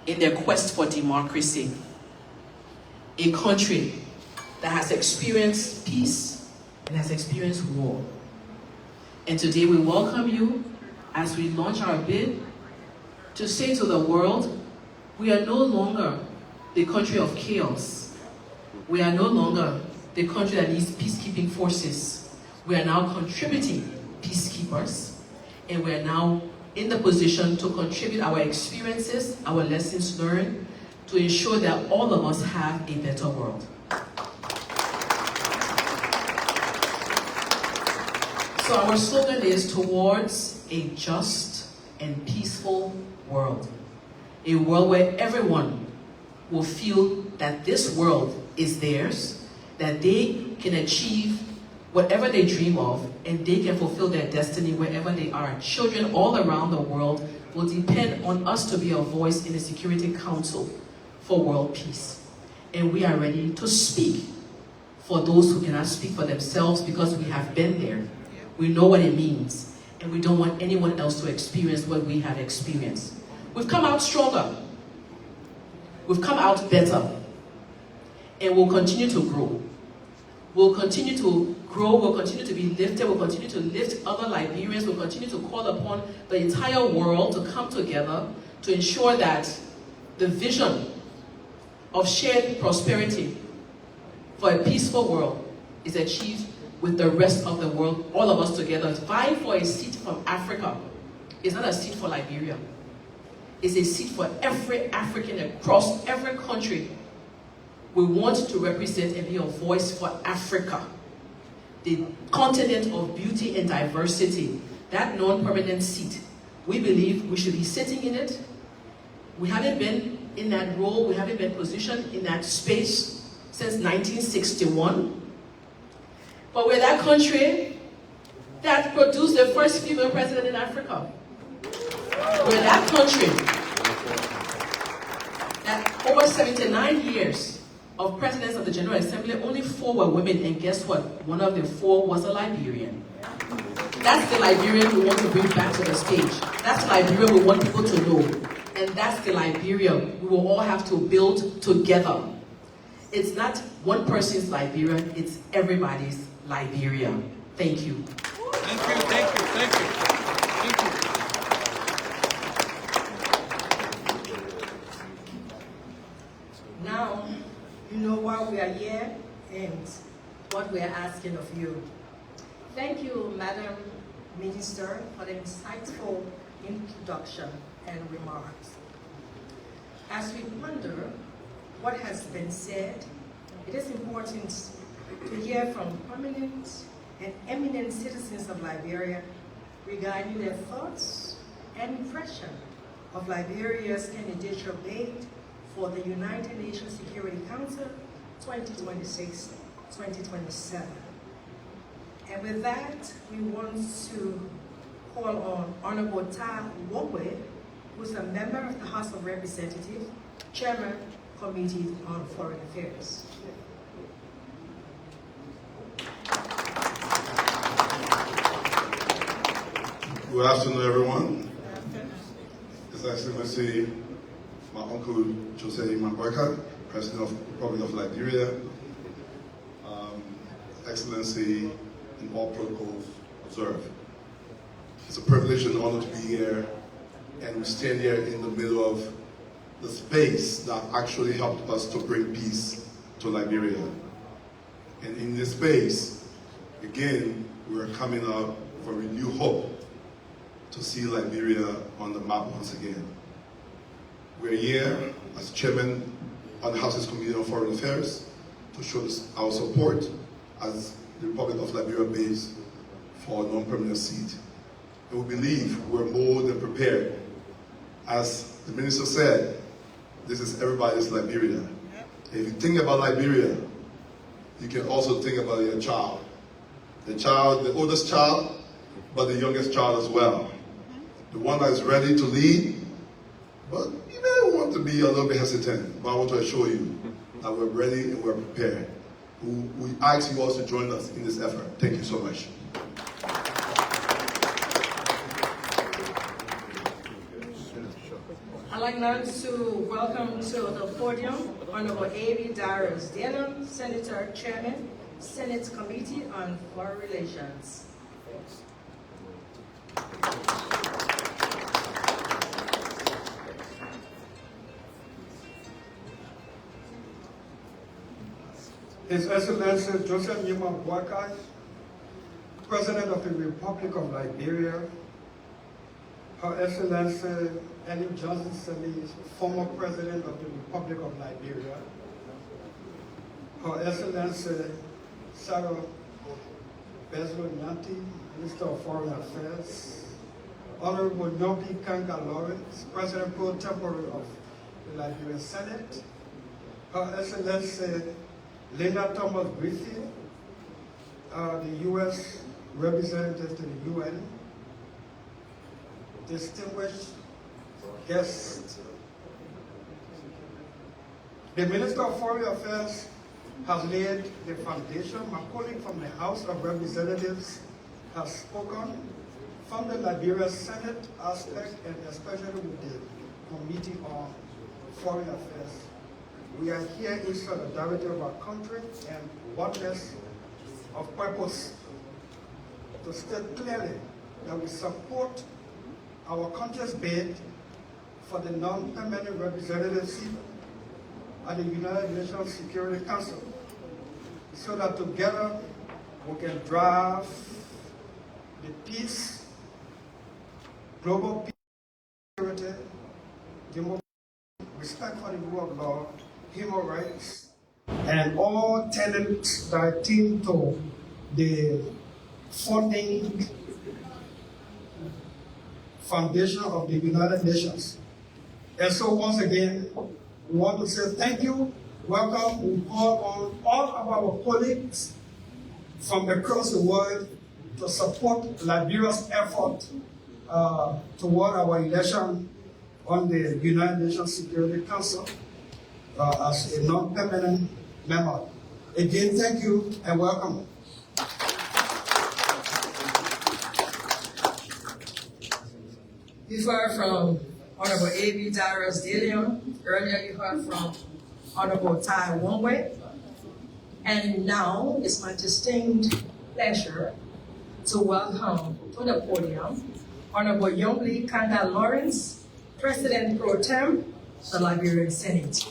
in their quest for democracy. A country that has experienced peace and has experienced war. And today we welcome you as we launch our bid to say to the world, we are no longer the country of chaos. We are no longer the country that needs peacekeeping forces. We are now contributing peacekeepers, and we are now in the position to contribute our experiences, our lessons learned, to ensure that all of us have a better world. So our slogan is towards a just and peaceful world. A world where everyone will feel that this world is theirs, that they can achieve whatever they dream of, and they can fulfill their destiny wherever they are. Children all around the world will depend on us to be a voice in the Security Council for world peace. And we are ready to speak for those who cannot speak for themselves, because we have been there. We know what it means, and we don't want anyone else to experience what we have experienced. We've come out stronger. We've come out better. And we'll continue to grow. We'll continue to grow, we'll continue to be lifted, we'll continue to lift other Liberians, we'll continue to call upon the entire world to come together to ensure that the vision of shared prosperity for a peaceful world is achieved with the rest of the world, all of us together. Vying for a seat from Africa is not a seat for Liberia. It's a seat for every African across every country. We want to represent and be a voice for Africa, the continent of beauty and diversity, that non-permanent seat. We believe we should be sitting in it. We haven't been in that role, we haven't been positioned in that space since 1961. But we're that country that produced the first female president in Africa. We're that country that over 79 years of presidents of the General Assembly, only 4 were women, and guess what? One of the 4 was a Liberian. That's the Liberian we want to bring back to the stage. That's the Liberia we want people to know. And that's the Liberia we will all have to build together. It's not one person's Liberia, it's everybody's Liberia. Thank you. Thank you, thank you, thank you. Thank you. Now, you know why we are here and what we are asking of you. Thank you, Madam Minister, for the insightful introduction and remarks. As we ponder what has been said, it is important to hear from prominent and eminent citizens of Liberia regarding their thoughts and impression of Liberia's candidature bid for the United Nations Security Council 2026-2027. And with that, we want to call on Honorable Ta Wokwe, who's a member of the House of Representatives, Chairman, Committee on Foreign Affairs. Good afternoon, everyone. His Excellency, my uncle Joseph Nyuma Boakai, President of the Republic of Liberia, Excellency, and all protocols observed. It's a privilege and honor to be here, and we stand here in the middle of the space that actually helped us to bring peace to Liberia. And in this space, again, we're coming up for renewed hope to see Liberia on the map once again. We're here as chairman of the House's Committee on Foreign Affairs to show our support as the Republic of Liberia bids for a non-permanent seat. And we believe we're more than prepared. As the minister said, this is everybody's Liberia. If you think about Liberia, you can also think about your child. The child, the oldest child, but the youngest child as well. The one that is ready to lead, but you may want to be a little bit hesitant. But I want to assure you that we're ready and we're prepared. We ask you also to join us in this effort. Thank you so much. I'd like now to welcome to the podium Honorable A.B. Darius Dillon, Senator Chairman, Senate Committee on Foreign Relations. His Excellency Joseph Nyuma Boakai, President of the Republic of Liberia, Her Excellency Ellen Johnson Sirleaf, former President of the Republic of Liberia, Her Excellency Sarah Bezlo Nyanti, Minister of Foreign Affairs, Honorable Nobi Kanga Lawrence, President pro tempore of the Liberian Senate, Her Excellency Linda Thomas Griffith, the U.S. representative to the UN, distinguished guests. The Minister of Foreign Affairs has laid the foundation. My colleague from the House of Representatives has spoken from the Liberia Senate aspect and especially with the Committee on Foreign Affairs. We are here in solidarity of our country and oneness of purpose to state clearly that we support our country's bid for the non-permanent representative at the United Nations Security Council so that together we can drive the peace, global peace, security, democracy, respect for the rule of law, human rights, and all tenets that attend to the funding foundation of the United Nations. And so once again, we want to say thank you, welcome. We call on all of our colleagues from across the world to support Liberia's effort toward our election on the United Nations Security Council as a non-permanent member. Again, thank you and welcome. You've heard from Honorable A.B. Darius Dillon. Earlier you heard from Honorable Tai Wongwe. And now it's my distinct pleasure to welcome to the podium Honorable Yongli Kanda Lawrence, President pro tem, the Liberian Senate.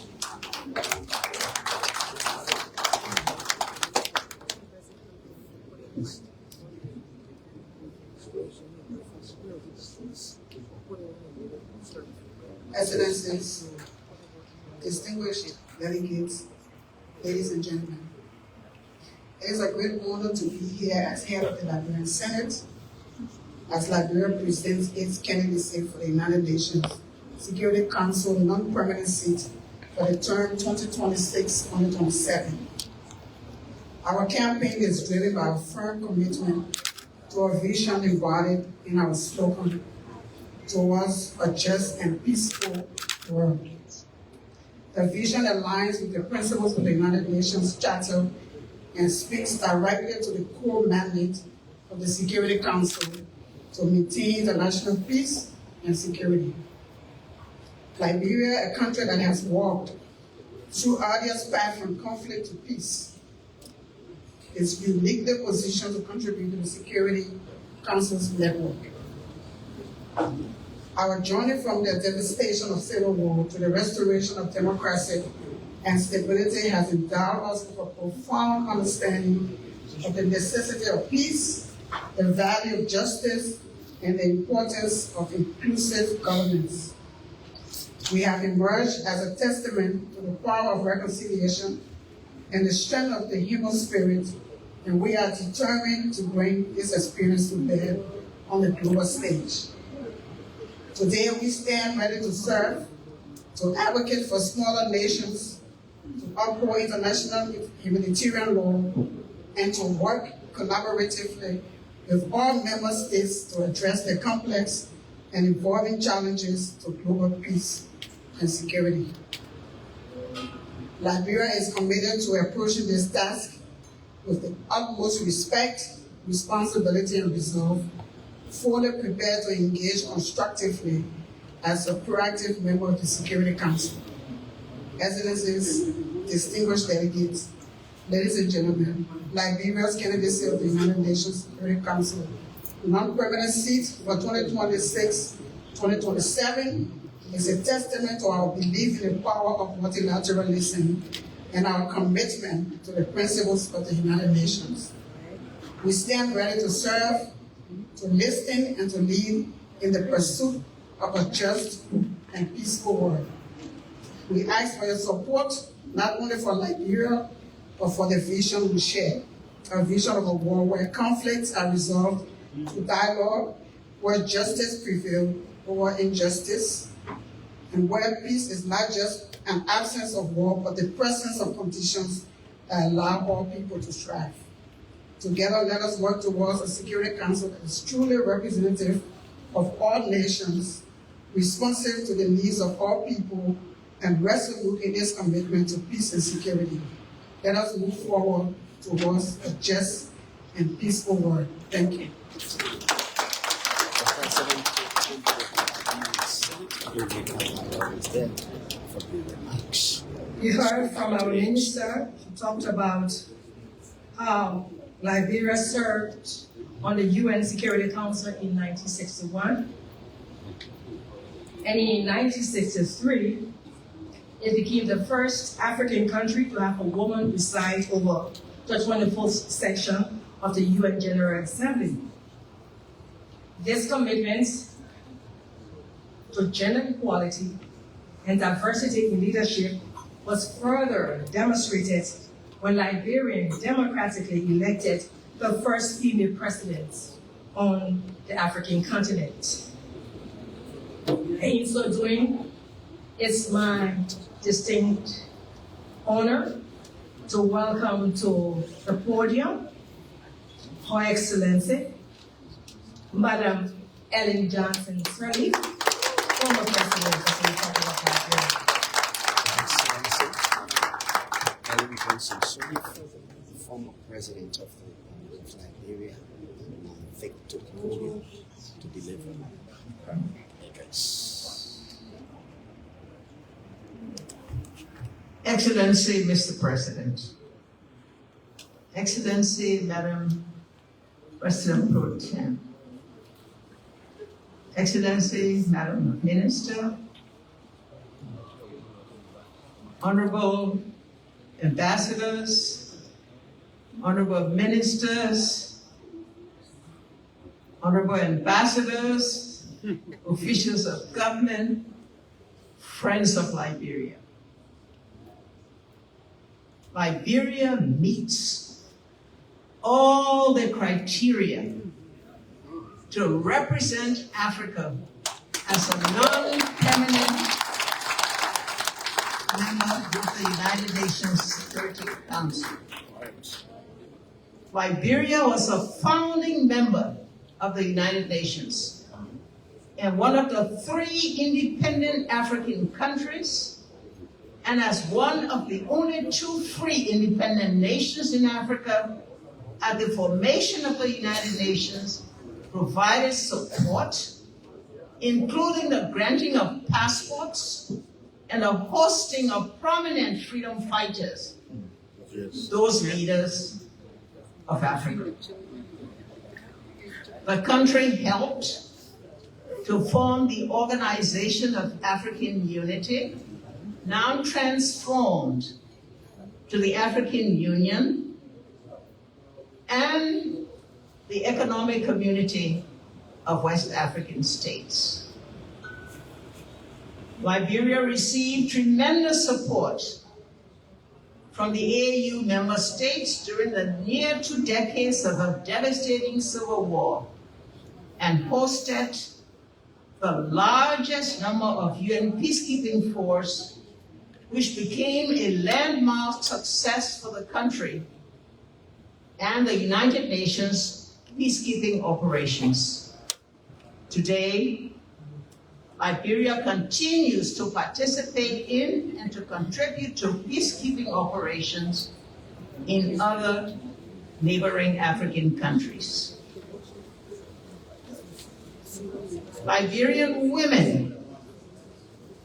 Excellencies, distinguished delegates, ladies and gentlemen, it is a great honor to be here as head of the Liberian Senate as Liberia presents its candidacy for the United Nations Security Council non-permanent seat for the term 2026-2027. Our campaign is driven by a firm commitment to our vision embodied in our slogan, towards a just and peaceful world. The vision aligns with the principles of the United Nations Charter and speaks directly to the core mandate of the Security Council to maintain international peace and security. Liberia, a country that has walked through arduous path from conflict to peace, is uniquely positioned to contribute to the Security Council's network. Our journey from the devastation of civil war to the restoration of democracy and stability has endowed us with a profound understanding of the necessity of peace, the value of justice, and the importance of inclusive governance. We have emerged as a testament to the power of reconciliation and the strength of the human spirit, and we are determined to bring this experience to bear on the global stage. Today we stand ready to serve, to advocate for smaller nations, to uphold international humanitarian law, and to work collaboratively with all member states to address the complex and evolving challenges to global peace and security. Liberia is committed to approaching this task with the utmost respect, responsibility, and resolve, fully prepared to engage constructively as a proactive member of the Security Council. Excellencies, distinguished delegates, ladies and gentlemen, Liberia's candidacy of the United Nations Security Council non-permanent seat for 2026-2027 is a testament to our belief in the power of multilateralism and our commitment to the principles of the United Nations. We stand ready to serve, to listen, and to lead in the pursuit of a just and peaceful world. We ask for your support, not only for Liberia, but for the vision we share, a vision of a world where conflicts are resolved through dialogue, where justice prevails over injustice, and where peace is not just an absence of war, but the presence of conditions that allow all people to thrive. Together, let us work towards a Security Council that is truly representative of all nations, responsive to the needs of all people, and resolute in its commitment to peace and security. Let us move forward towards a just and peaceful world. Thank you. We heard from our minister. She talked about how Liberia served on the UN Security Council in 1961. And in 1963, it became the first African country to have a woman preside over the 24th section of the UN General Assembly. This commitment to gender equality and diversity in leadership was further demonstrated when Liberia democratically elected the first female president on the African continent. And in so doing, it's my distinct honor to welcome to the podium Her Excellency, Madam Ellen Johnson Sirleaf, former President of the Republic of Liberia. Ellen Johnson Sirleaf, former President of the Republic of Liberia, fit to the podium to deliver her address. Excellency, Mr. President, Excellency, Madam President Pro Tem, Excellency, Madam Minister, Honorable Ambassadors, Honorable Ministers, Honorable Ambassadors, officials of government, friends of Liberia. Liberia meets all the criteria to represent Africa as a non-permanent member of the United Nations Security Council. Liberia was a founding member of the United Nations and one of the 3 independent African countries, and as one of the only 2 free independent nations in Africa, at the formation of the United Nations, provided support, including the granting of passports and the hosting of prominent freedom fighters, those leaders of Africa. The country helped to form the Organization of African Unity, now transformed to the African Union, and the Economic Community of West African States. Liberia received tremendous support from the AU member states during the near 2 decades of a devastating civil war, and hosted the largest number of UN peacekeeping force, which became a landmark success for the country and the United Nations peacekeeping operations. Today, Liberia continues to participate in and to contribute to peacekeeping operations in other neighboring African countries. Liberian women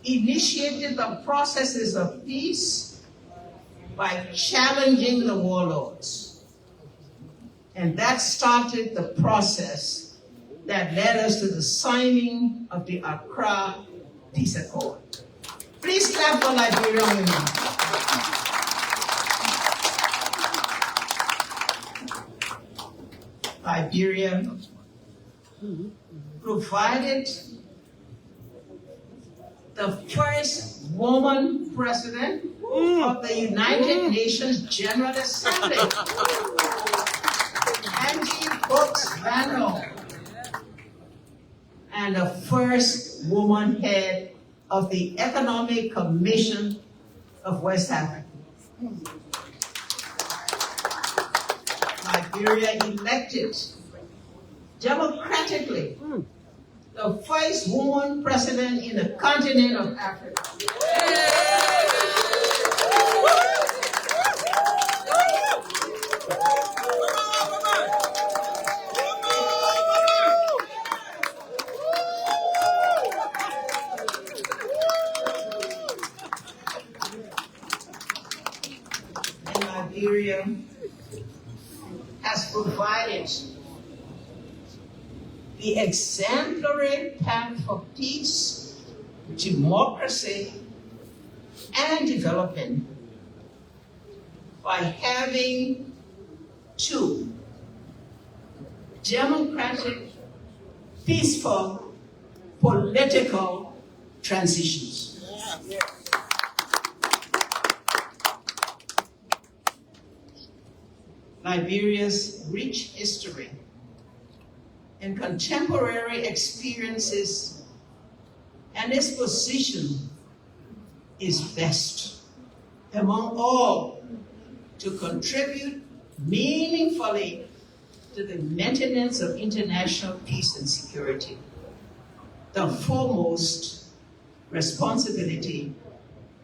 initiated the processes of peace by challenging the warlords. And that started the process that led us to the signing of the Accra Peace Accord. Please clap for Liberian women. Liberia provided the first woman president of the United Nations General Assembly, Angie Brooks Vanno, and the first woman head of the Economic Commission of West Africa. Liberia elected democratically the first woman president in the continent of Africa. And Liberia has provided the exemplary path for peace, democracy, and development by having two democratic, peaceful, political transitions. Liberia's rich history and contemporary experiences and its position is best among all to contribute meaningfully to the maintenance of international peace and security, the foremost responsibility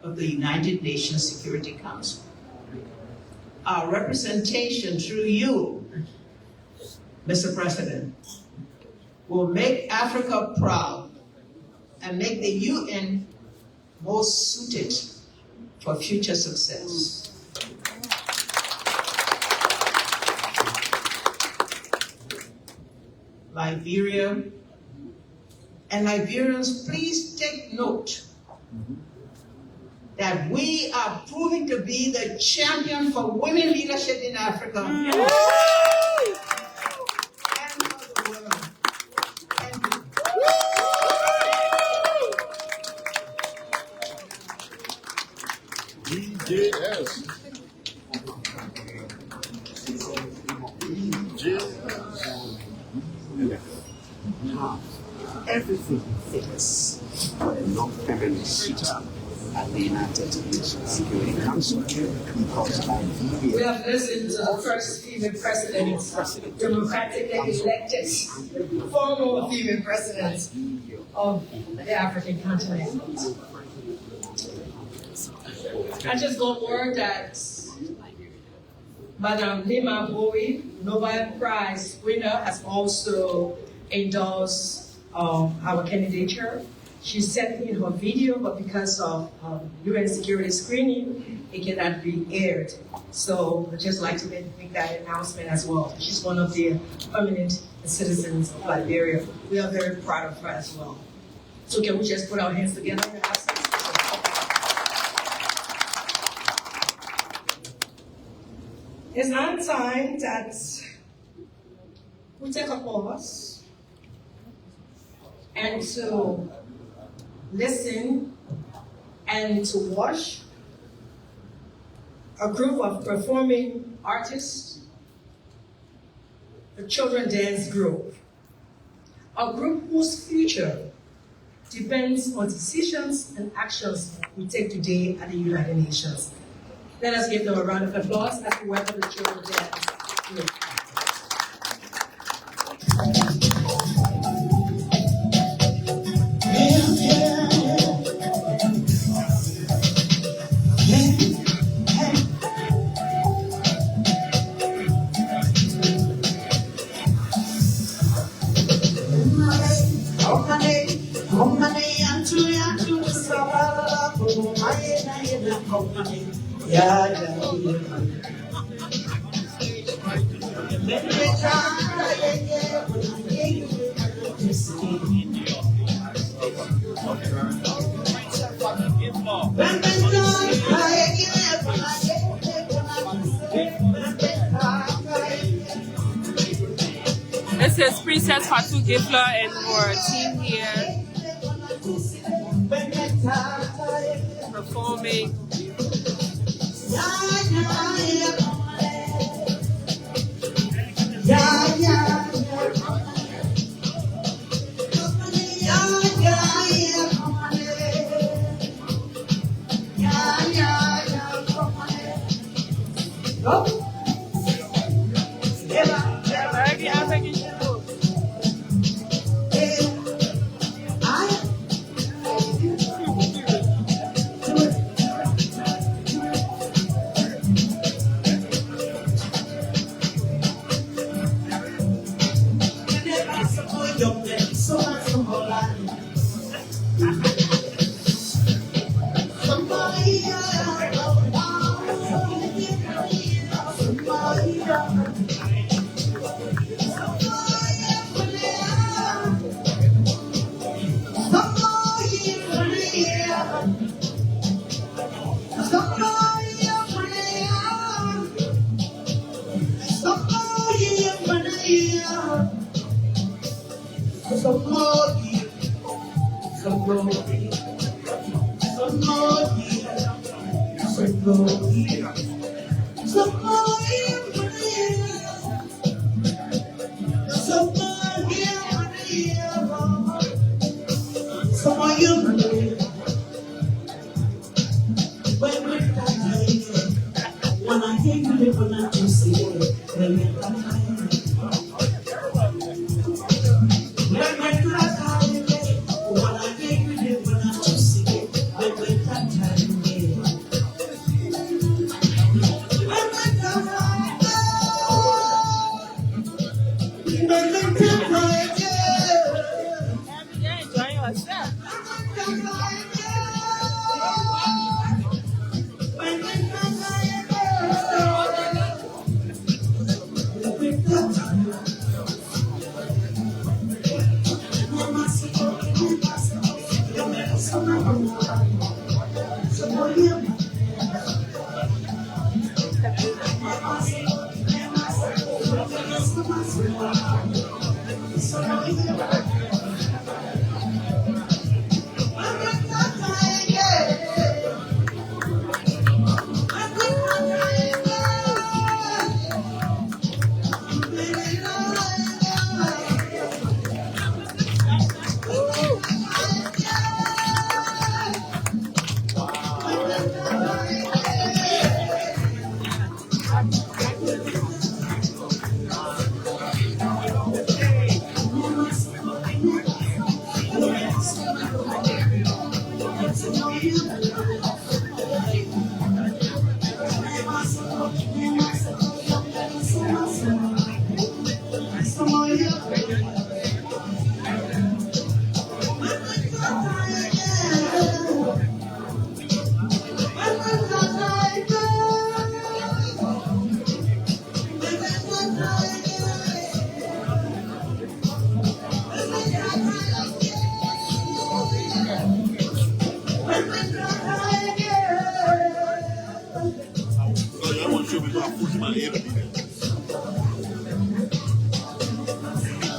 of the United Nations Security Council. Our representation through you, Mr. President, will make Africa proud and make the UN most suited for future success. Liberia and Liberians, please take note that we are proving to be the champion for women leadership in Africa. And for the world. DJS. Everything fits for a non-permanent seat at the United Nations Security Council because Liberia. We have listened to the first female president, democratically elected, former female president of the African continent. I just got word that Madam Nyuma Boakai, Nobel Prize winner, has also endorsed our candidature. She sent me her video, but because of UN security screening, it cannot be aired. So I'd just like to make that announcement as well. She's one of the permanent citizens of Liberia. We are very proud of her as well. So can we just put our hands together in absence? It's now time that we take a pause and to listen and to watch a group of performing artists, the children dance group, a group whose future depends on decisions and actions we take today at the United Nations. Let us give them a round of applause as we welcome the children dance group. Oh, honey, This is Princess Fatu Gifler and her team here performing.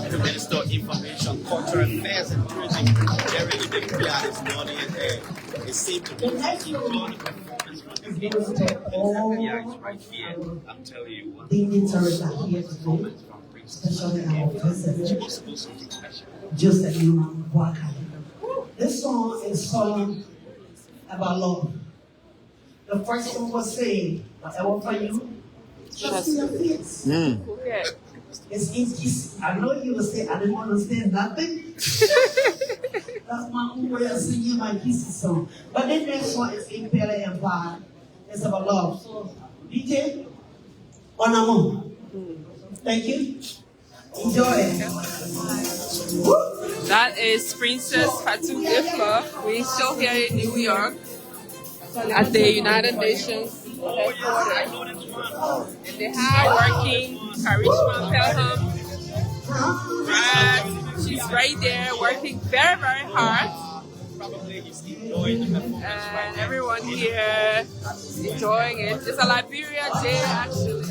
The Minister of Information, Cultural Affairs and Tourism, Jerry Liberia, is not in there. It seems to be taking all the performance from the Minister. Liberia is right here. I'm telling you what. Dignitaries are here today, especially our President Joseph Nyuma Boakai. This song is song about love. The first song was saying, whatever for you, trust in your face. It's easy. I know you will say, I didn't understand nothing. That's my own way of singing my kisses song. But the next one is in Pele and Bar. It's about love. So, DJ, on amour. Thank you. Enjoy. That is Princess Fatu Gifler. We're still here in New York. at the United Nations headquarters. And they have working Karishma Pelham. She's right there working very, very hard. And everyone here enjoying it. It's a Liberia Day actually.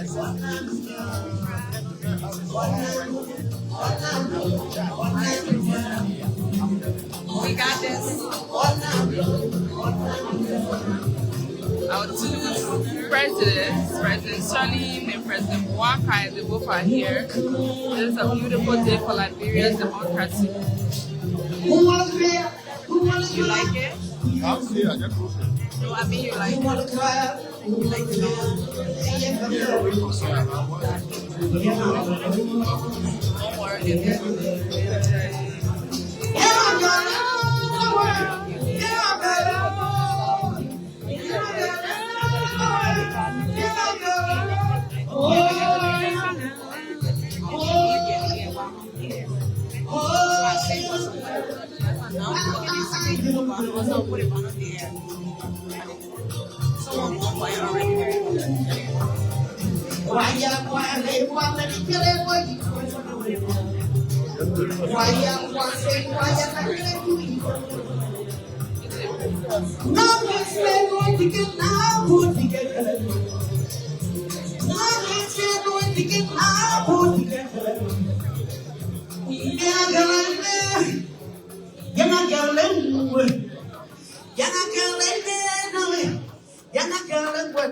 We got this. Our two presidents, President Salim and President Boakai, they both are here. This is a beautiful day for Liberia's democracy. You like it? No, I mean you like it. You like it? Don't worry.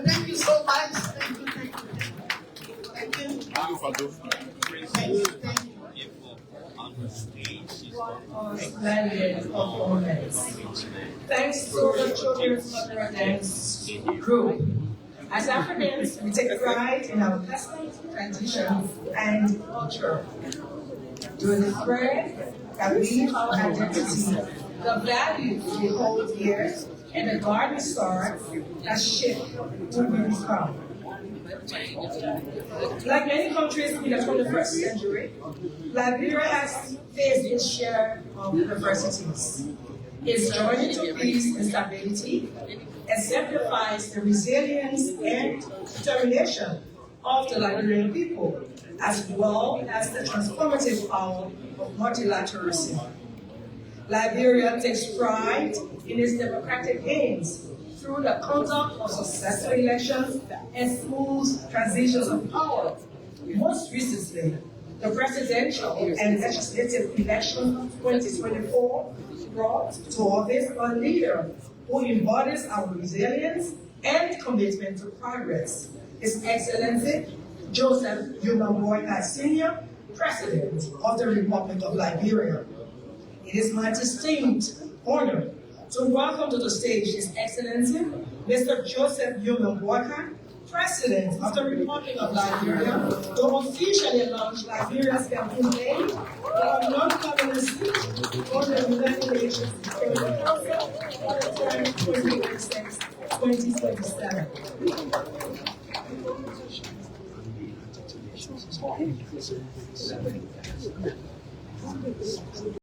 Thank you so much. Thank you. Splendid performance. Thanks to the Children's Cultural Dance Group. As Africans, we take pride in our customs, traditions, and culture. During the thread that weave our identity, the values we hold dear, and the guiding stars that shape who we become. Like many countries in the 21st century, Liberia has faced its share of adversities. Its journey to peace and stability exemplifies the resilience and determination of the Liberian people, as well as the transformative power of multilateralism. Liberia takes pride in its democratic aims through the conduct of successful elections and smooth transitions of power. Most recently, the presidential and legislative election of 2024 brought to office a leader who embodies our resilience and commitment to progress. His Excellency Joseph Nyuma Boakai Sr., President of the Republic of Liberia. It is my distinct honor to welcome to the stage His Excellency Mr. Joseph Nyuma Boakai, President of the Republic of Liberia, to officially launch Liberia's campaign day for non-government speech on the United Nations Security Council for the term 2026-2027.